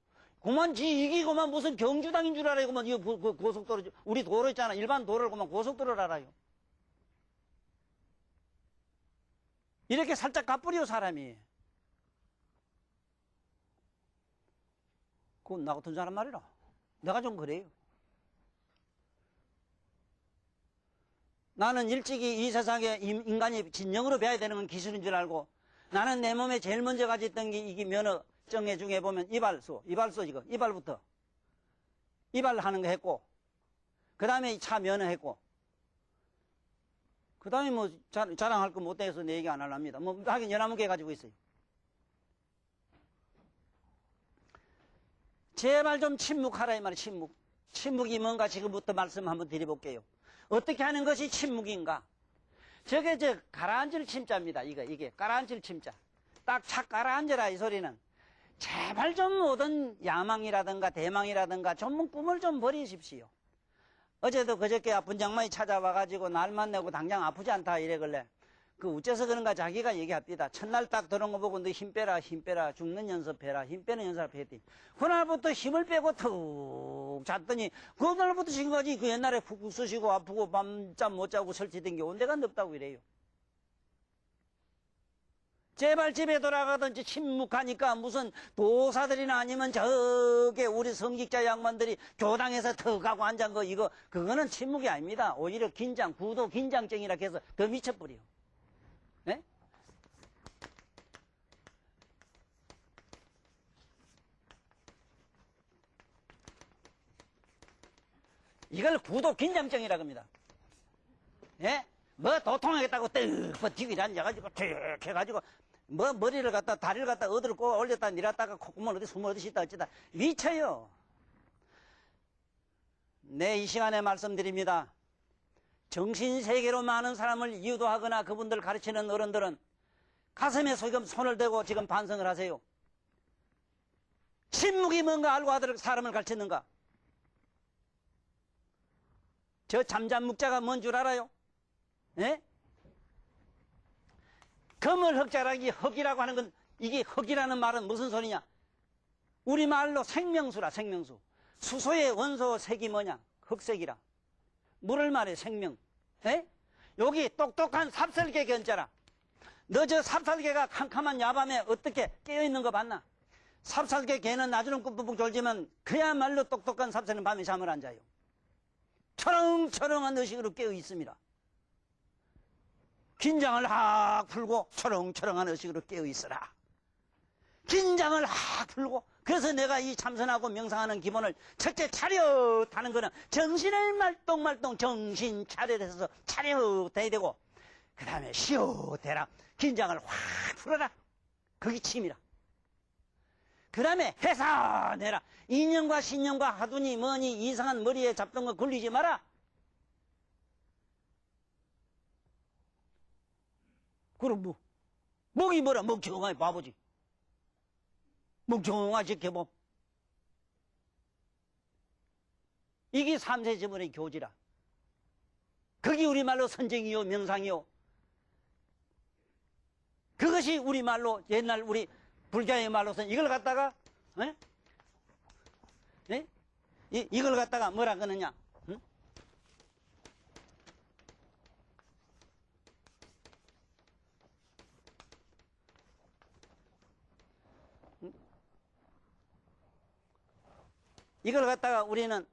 그만 이게 그만 무슨 경주당인 줄 알아요. 그만 이거 고속도로 우리 도로 있잖아. 일반 도로를 그만 고속도로를 알아요. 이렇게 살짝 가버려 사람이. 그건 나 같은 사람 말이라. 내가 좀 그래요. 나는 일찍이 이 세상에 인간이 진정으로 배워야 되는 건 기술인 줄 알고 나는 내 몸에 제일 먼저 가졌던 게 이게 면허증에 중에 보면 이발소 이거 이발부터 이발하는 거 했고 그 다음에 차 면허 했고 그 다음에 뭐 자랑할 거 못해서 내 얘기 안 하랍니다. 뭐 하긴 11개 가지고 있어요. 제발 좀 침묵하라 이 말이에요. 침묵이 뭔가 지금부터 말씀 한번 드려볼게요. 어떻게 하는 것이 침묵인가? 저게 가라앉을 침자입니다. 이게 가라앉을 침자. 딱 착 가라앉아라 이 소리는. 제발 좀 모든 야망이라든가 대망이라든가 좀 꿈을 좀 버리십시오. 어제도 그저께 아픈 장만이 찾아와가지고 날만 내고 당장 아프지 않다 이래걸래. 그 어째서 그런가 자기가 얘기합니다. 첫날 딱 들어온 거 보고 너 힘 빼라 죽는 연습해라 힘 빼는 연습했더니 그날부터 힘을 빼고 툭 잤더니 그날부터 지금까지 그 옛날에 푹 쑤시고 아프고 밤잠 못 자고 설치된 게 온데가 없다고 이래요. 제발 집에 돌아가든지 침묵하니까 무슨 도사들이나 아니면 저게 우리 성직자 양반들이 교당에서 더 가고 앉은 거 그거는 침묵이 아닙니다. 오히려 구도 긴장증이라 해서 더 미쳐버려. 네? 이걸 구도 긴장증이라고 합니다. 예? 뭐 도통하겠다고 떡 버티고 앉아가지고 툭 해가지고 뭐 머리를 갖다 다리를 갖다 어디로 꼬아 올렸다 내렸다가 콧구멍 어디 숨어 어디 있다 어찌다 미쳐요. 네, 이 시간에 말씀드립니다. 정신세계로 많은 사람을 유도하거나 그분들 가르치는 어른들은 가슴에 지금 손을 대고 지금 반성을 하세요. 침묵이 뭔가 알고 하도록 사람을 가르쳤는가? 저 잠잠묵자가 뭔 줄 알아요? 예? 금을 흑자라기 흑이라고 하는 건 이게 흑이라는 말은 무슨 소리냐? 우리말로 생명수라 생명수. 수소의 원소 색이 뭐냐? 흑색이라. 물을 말해 생명. 에? 여기 똑똑한 삽살개 견자라. 너 저 삽살개가 캄캄한 야밤에 어떻게 깨어있는 거 봤나? 삽살개 개는 나주는 꿈뻑뻑 졸지만 그야말로 똑똑한 삽살개는 밤에 잠을 안 자요. 초롱초롱한 의식으로 깨어있습니다. 긴장을 확 풀고 초롱초롱한 의식으로 깨어있어라. 긴장을 확 풀고 그래서 내가 이 참선하고 명상하는 기본을 첫째 차렷하는 거는 정신을 말똥말똥 정신 차렷해서 차렷해야 되고 그 다음에 쉬어대라. 긴장을 확 풀어라. 그게 침이라. 그 다음에 해산해라. 인연과 신념과 하두니 뭐니 이상한 머리에 잡던 거 굴리지 마라. 그럼 목이 뭐라 멍청하게 바보지. 멍청하게 지켜봄. 이게 삼세지문의 교지라. 그게 우리말로 선정이요 명상이요. 그것이 우리말로 옛날 우리 불교의 말로서는 이걸 갖다가 에? 에? 이걸 갖다가 뭐라 그러느냐? 응? 이걸 갖다가 우리는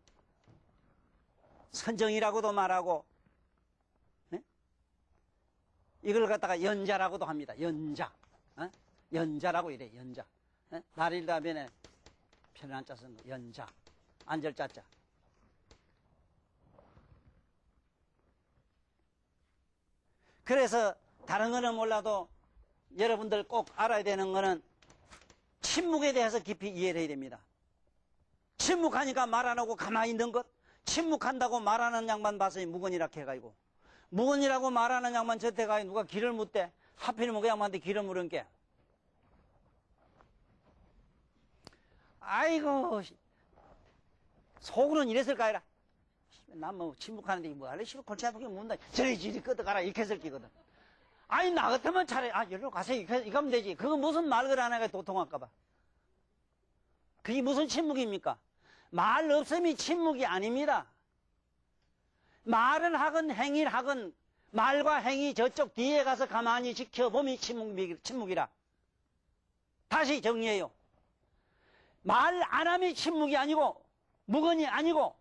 선정이라고도 말하고 네? 이걸 갖다가 연자라고도 합니다. 연자. 어? 연자라고 이래. 연자. 네? 날일다변에 편한 자 쓴 거. 연자. 안절자자. 그래서 다른 거는 몰라도 여러분들 꼭 알아야 되는 거는 침묵에 대해서 깊이 이해를 해야 됩니다. 침묵하니까 말 안 하고 가만히 있는 것. 침묵한다고 말하는 양반 봐서 무건이라 해가지고 무건이라고 말하는 양반 저때 가서 누가 길을 묻대. 하필이면 그 양반한테 길을 물은 게 아이고 속으로는 이랬을까 해라. 난 뭐 침묵하는데 뭐 할래? 골치 아프게 묻는다. 저리 끄덕가라 이렇게 했을 끼거든. 아니 나 같으면 차라리 여기로 가세요 이렇게 하면 되지. 그거 무슨 말을 안 하니까 도통할까봐. 그게 무슨 침묵입니까? 말 없음이 침묵이 아닙니다. 말을 하건 행위를 하건 말과 행위 저쪽 뒤에 가서 가만히 지켜보면 침묵이라. 다시 정리해요. 말 안 함이 침묵이 아니고 무건이 아니고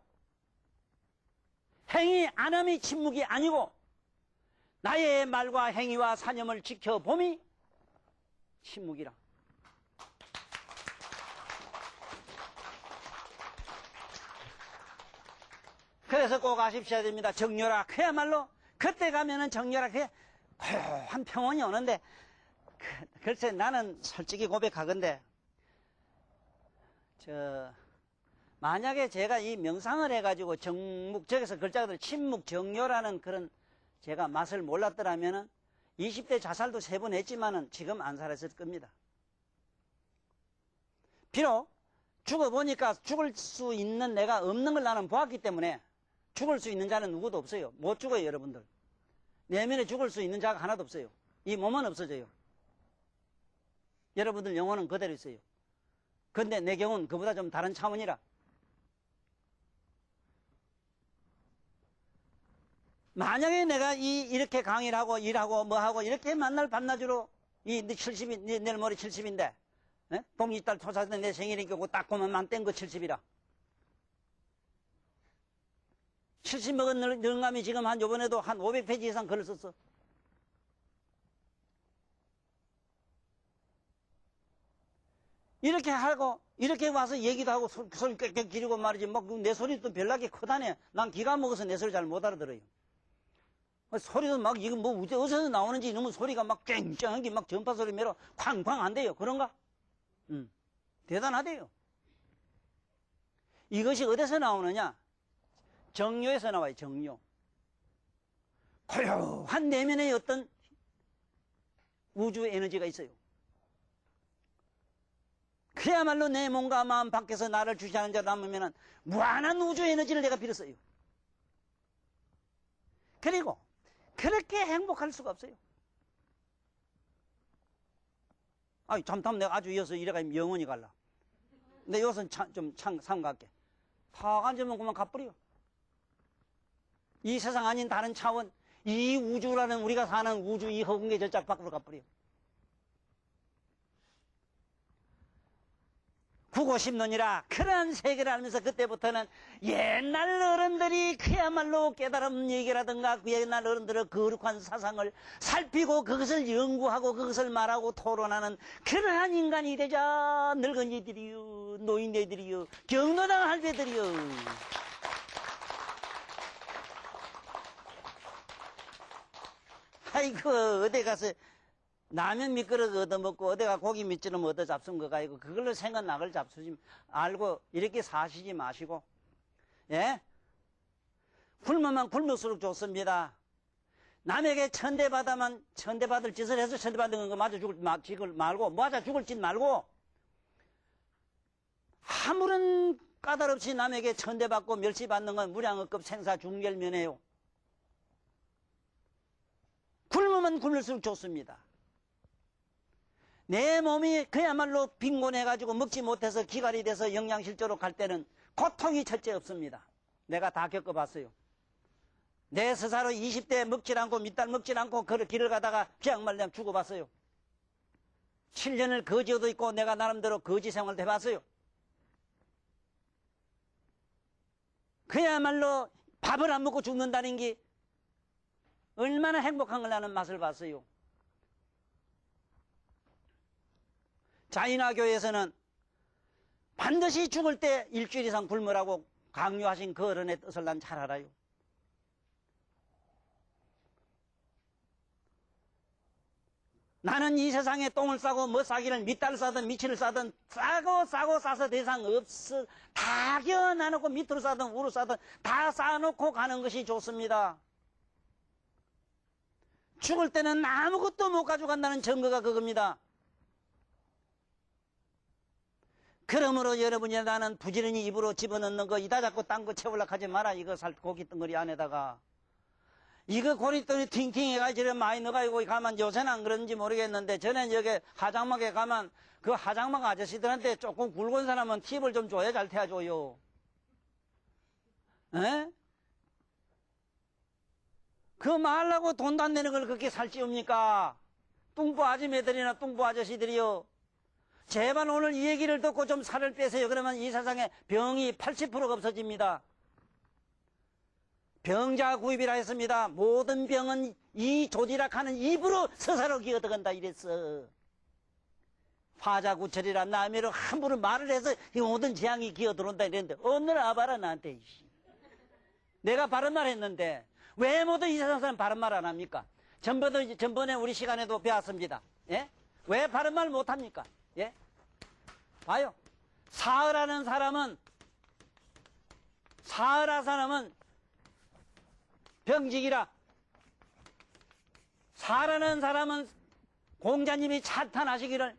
행위 안 함이 침묵이 아니고 나의 말과 행위와 사념을 지켜봄이 침묵이라. 그래서 꼭 아십시오 됩니다. 정렬학 그야말로 그때 가면은 정렬학 고요한 평온이 오는데 글쎄 나는 솔직히 고백하건대 만약에 제가 이 명상을 해가지고 저기서 글자들 침묵정요라는 그런 제가 맛을 몰랐더라면은 20대 자살도 3번 했지만은 지금 안 살았을 겁니다. 비록 죽어보니까 죽을 수 있는 내가 없는 걸 나는 보았기 때문에 죽을 수 있는 자는 누구도 없어요. 못 죽어요, 여러분들. 내면에 죽을 수 있는 자가 하나도 없어요. 이 몸은 없어져요. 여러분들 영혼은 그대로 있어요. 근데 내 경우는 그보다 좀 다른 차원이라. 만약에 내가 이렇게 강의를 하고 일하고 뭐하고 이렇게 만날 밤낮으로 내일 모레 70인데 봄이달 토사때 내 생일이니까 딱 보면 만땡 거 70이라. 70 먹은 영감이 지금 요번에도 한 500페이지 이상 글을 썼어. 이렇게 하고, 이렇게 와서 얘기도 하고, 소리 꽥꽥 지르고 말이지. 내 소리도 별나게 크다네. 난 기가 먹어서 내 소리 잘 못 알아들어요. 소리도 막, 이거 뭐, 어디서 나오는지 이놈의 소리가 막 쨍쨍한 게 막 전파 소리 매로 쾅쾅 안 돼요. 그런가? 대단하대요. 이것이 어디서 나오느냐? 정요에서 나와요, 정요. 고요한 내면의 어떤 우주 에너지가 있어요. 그야말로 내 몸과 마음 밖에서 나를 주시하는 자를 남으면 무한한 우주 에너지를 내가 빌었어요. 그리고 그렇게 행복할 수가 없어요. 아니, 잠깐 내가 아주 이어서 이래가 영원히 갈라. 근데 이것은 좀 삼각게. 탁 앉으면 그만 가버려. 이 세상 아닌 다른 차원, 이 우주라는 우리가 사는 우주 이 허공의 저짝 밖으로 가버려. 구고 싶느니라 그런 세계를 알면서 그때부터는 옛날 어른들이 그야말로 깨달음 얘기라든가 그 옛날 어른들의 거룩한 사상을 살피고 그것을 연구하고 그것을 말하고 토론하는 그러한 인간이 되자. 늙은이들이요, 노인네들이요, 경로당 할배들이요. 아이고, 어디 가서 라면 미끄러기 얻어먹고 어디가 고기 밑처럼 얻어 잡순 거가 아니고 그걸로 생각나걸 잡수지 알고 이렇게 사시지 마시고, 예? 굶으면 굶을수록 좋습니다. 남에게 천대받을 짓을 해서 천대받는 거 맞아 죽을 말고, 맞아 죽을 짓 말고, 아무런 까닭 없이 남에게 천대받고 멸시받는 건 무량업급 생사 중멸면해요. 굶으면 굶을수록 좋습니다. 내 몸이 그야말로 빈곤해가지고 먹지 못해서 기갈이 돼서 영양실조로 갈 때는 고통이 절대 없습니다. 내가 다 겪어봤어요. 내 스스로 20대 먹질 않고 밑달 먹질 않고 그 길을 가다가 비약말량 죽어봤어요. 7년을 거지어도 있고 내가 나름대로 거지 생활도 해봤어요. 그야말로 밥을 안 먹고 죽는다는 게 얼마나 행복한 걸 나는 맛을 봤어요. 자인화교에서는 반드시 죽을 때 일주일 이상 굶으라고 강요하신 그 어른의 뜻을 난 잘 알아요. 나는 이 세상에 똥을 싸고 뭐 싸기를 밑달을 싸든 미치를 싸든 싸고 싸서 대상 없어. 다 겨놔놓고 밑으로 싸든 우로 싸든 다 쌓아놓고 가는 것이 좋습니다. 죽을 때는 아무것도 못 가져간다는 증거가 그겁니다. 그러므로 여러분이 나는 부지런히 입으로 집어넣는 거 이다 잡고 딴 거 채우려고 하지 마라. 이거 고기 덩어리 안에다가 이거 고리덩이 팅팅 해가지고 많이 넣어가지고 가면 요새는 안 그런지 모르겠는데 전에 여기 하장막에 가면 그 하장막 아저씨들한테 조금 굵은 사람은 팁을 좀 줘야 잘 태워줘요. 에? 그 말라고 돈도 안 내는 걸 그렇게 살찌웁니까? 뚱보 아줌매들이나 뚱보 아저씨들이요. 제발 오늘 이 얘기를 듣고 좀 살을 빼세요. 그러면 이 세상에 병이 80%가 없어집니다. 병자 구입이라 했습니다. 모든 병은 이 조지락하는 입으로 서사로 기어들어간다 이랬어. 화자구철이라 남의로 함부로 말을 해서 이 모든 재앙이 기어들어온다 이랬는데 오늘 아봐라 나한테. 내가 바른 말 했는데 왜 모든 이 세상 사람 바른 말 안 합니까? 전번에 우리 시간에도 배웠습니다. 예? 왜 바른 말 못 합니까? 예? 봐요. 사흘하는 사람은 사라 사람은 병직이라. 사라는 사람은 공자님이 찬탄하시기를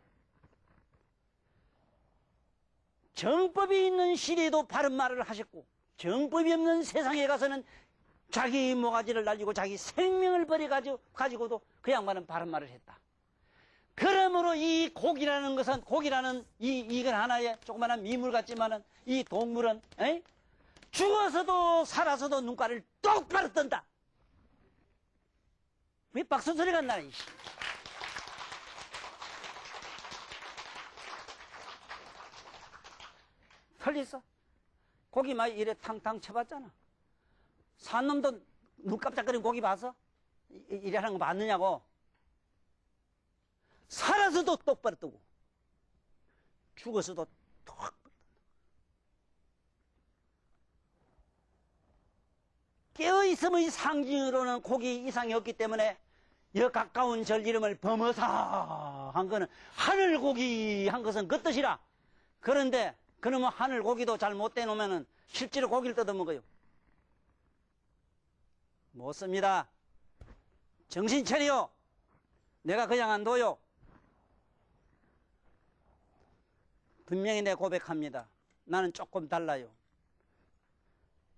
정법이 있는 시대에도 바른 말을 하셨고 정법이 없는 세상에 가서는 자기 모가지를 날리고 자기 생명을 버려가지고도 그 양반은 바른 말을 했다. 그러므로 이 고기라는 것은, 고기라는 이건 하나의 조그마한 미물 같지만은 이 동물은 죽어서도 살아서도 눈깔을 똑바로 뜬다. 왜 박수 소리가 나냐. 틀렸어. 고기 막 이래 탕탕 쳐봤잖아. 산 놈도 눈 깜짝거리는 고기 봐서? 이래 하는 거 봤느냐고. 살아서도 똑바로 뜨고 죽어서도 똑바로 뜬다. 깨어있음의 상징으로는 고기 이상이 없기 때문에 여 가까운 절 이름을 범어사 한 거는 하늘고기 한 것은 그 뜻이라. 그런데 그놈은 하늘고기도 잘 못 떼놓으면 실제로 고기를 뜯어먹어요. 못 씁니다. 정신 차려. 내가 그냥 안 둬요. 분명히 내 고백합니다. 나는 조금 달라요.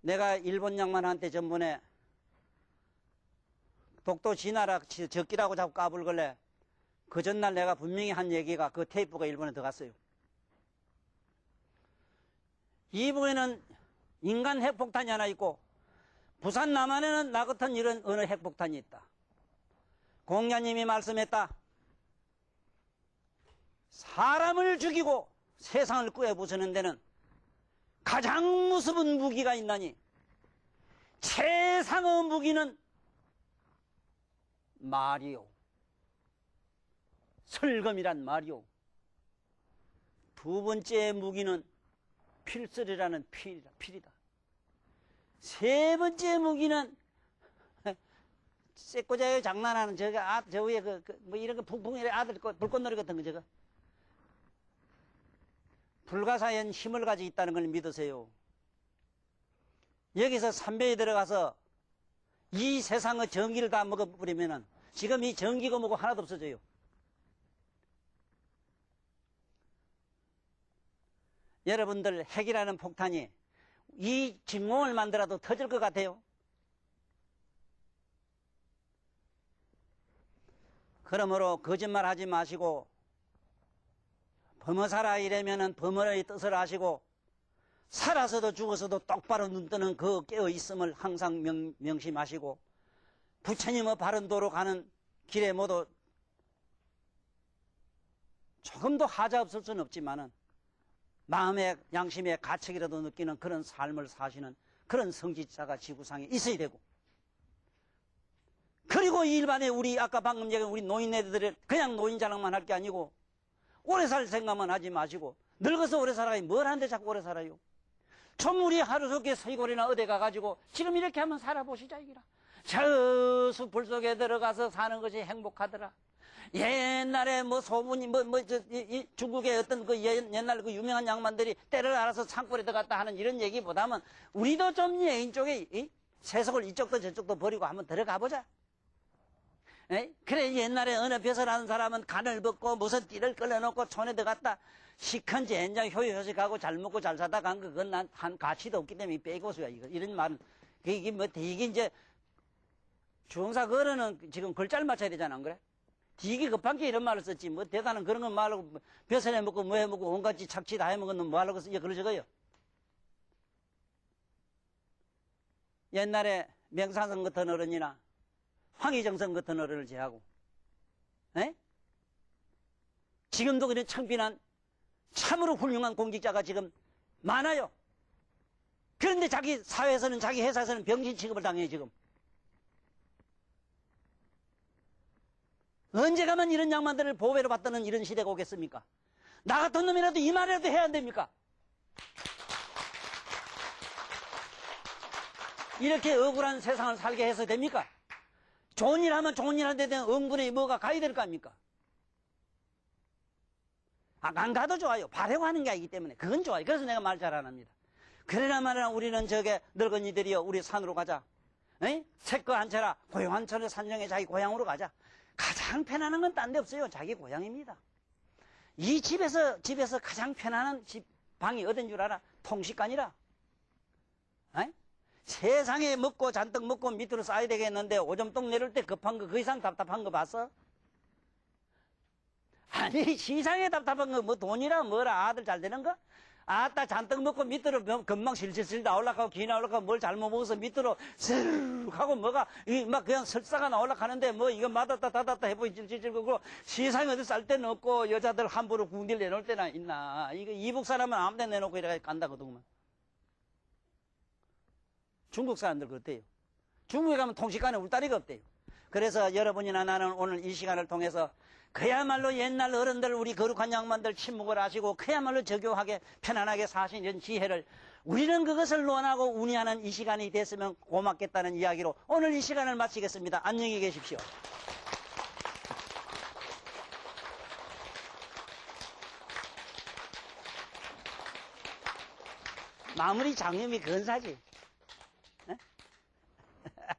내가 일본 양반한테 전번에 독도 지나라 적기라고 자꾸 까불길래 그 전날 내가 분명히 한 얘기가 그 테이프가 일본에 들어갔어요. 이북에는 인간 핵폭탄이 하나 있고 부산 남한에는 나 같은 이런 어느 핵폭탄이 있다. 공자님이 말씀했다. 사람을 죽이고 세상을 꾸어부수는 데는 가장 무서운 무기가 있나니 최상의 무기는 말이요. 설검이란 말이요. 두 번째 무기는 필설이라는 필이다. 세 번째 무기는 쇠꼬자에 장난하는 저 위에 뭐 이런 거 풍풍이래 아들 불꽃놀이 같은 거 저거. 불가사의한 힘을 가지고 있다는 걸 믿으세요. 여기서 삼배에 들어가서 이 세상의 전기를 다 먹어버리면은 지금 이 전기가 뭐고 하나도 없어져요. 여러분들 핵이라는 폭탄이 이 진공을 만들어도 터질 것 같아요. 그러므로 거짓말 하지 마시고 범어사라 이러면은 범어의 뜻을 아시고 살아서도 죽어서도 똑바로 눈 뜨는 그 깨어있음을 항상 명심하시고 부처님의 바른 도로 가는 길에 모두 조금도 하자 없을 수는 없지만은 마음의 양심의 가책이라도 느끼는 그런 삶을 사시는 그런 성직자가 지구상에 있어야 되고, 그리고 일반의 우리 아까 방금 얘기한 우리 노인네들을 그냥 노인 자랑만 할 게 아니고 오래 살 생각만 하지 마시고, 늙어서 오래 살아야 뭘 하는데 자꾸 오래 살아요. 좀 우리 하루속에 서이골이나 어디 가가지고 지금 이렇게 한번 살아보시자 이기라. 저 숲풀 속에 들어가서 사는 것이 행복하더라. 옛날에 뭐 소문이 중국의 어떤 그 옛날 그 유명한 양반들이 때를 알아서 산골에 들어갔다 하는 이런 얘기보다는 우리도 좀 여인 쪽에 세속을 이쪽도 저쪽도 버리고 한번 들어가 보자. 그래 옛날에 어느 벼슬하는 사람은 간을 벗고 무슨 띠를 끌어놓고 촌에 들어갔다 시큰 젠장 효효식하고 잘 먹고 잘 사다 간 거 그건 난 한 가치도 없기 때문에 빼고수야 이런 말은 이게 뭐 되게 이제 주홍사 거는 지금 글자를 맞춰야 되잖아 안 그래? 되게 급한 게 이런 말을 썼지 뭐 대단한 그런 건 말하고 벼슬 해먹고 뭐 해먹고 온갖 착취 다 해먹은 놈 뭐 하려고 그러 적어요. 옛날에 명상성 같은 어른이나 황희정성 같은 어른을 제하고 지금도 그런 청빈한 참으로 훌륭한 공직자가 지금 많아요. 그런데 자기 사회에서는 자기 회사에서는 병신 취급을 당해요 지금. 언제 가면 이런 양반들을 보배로 받드는 이런 시대가 오겠습니까? 나 같은 놈이라도 이 말이라도 해야 안 됩니까? 이렇게 억울한 세상을 살게 해서 됩니까? 좋은 일 하면 좋은 일 하는데 대한 응분에 뭐가 가야 될 거 아닙니까? 안 가도 좋아요. 바라고 하는 게 아니기 때문에 그건 좋아요. 그래서 내가 말 잘 안 합니다. 그러나마나 우리는 저게 늙은이들이여 우리 산으로 가자. 새거 한 채라 고향 한 채를 산정해 자기 고향으로 가자. 가장 편안한 건 딴 데 없어요. 자기 고향입니다. 이 집에서 가장 편안한 방이 어딘 줄 알아? 통식관이라. 세상에 먹고 잔뜩 먹고 밑으로 쌓아야 되겠는데 오줌똥 내릴 때 급한 거 그 이상 답답한 거 봤어? 아니 시상에 답답한 거 뭐 돈이라 뭐라 아들 잘 되는 거? 아따 잔뜩 먹고 밑으로 금방 실실실 나올라가고 기 나올라가고 뭘 잘못 먹어서 밑으로 스르륵 하고 뭐가 막 그냥 설사가 나올라가는데 뭐 이거 맞았다 닫았다 해보이 질질질 그러고 시상에 어디 쌀 데는 없고 여자들 함부로 궁딜 내놓을 때나 있나. 이거 이북 사람은 아무 데 내놓고 이렇게 간다거든. 중국 사람들 그렇대요. 중국에 가면 통식관에 울다리가 없대요. 그래서 여러분이나 나는 오늘 이 시간을 통해서 그야말로 옛날 어른들 우리 거룩한 양반들 침묵을 하시고 그야말로 저교하게 편안하게 사신 이런 지혜를 우리는 그것을 논하고 운이하는 이 시간이 됐으면 고맙겠다는 이야기로 오늘 이 시간을 마치겠습니다. 안녕히 계십시오. 마무리 장염이 근사지.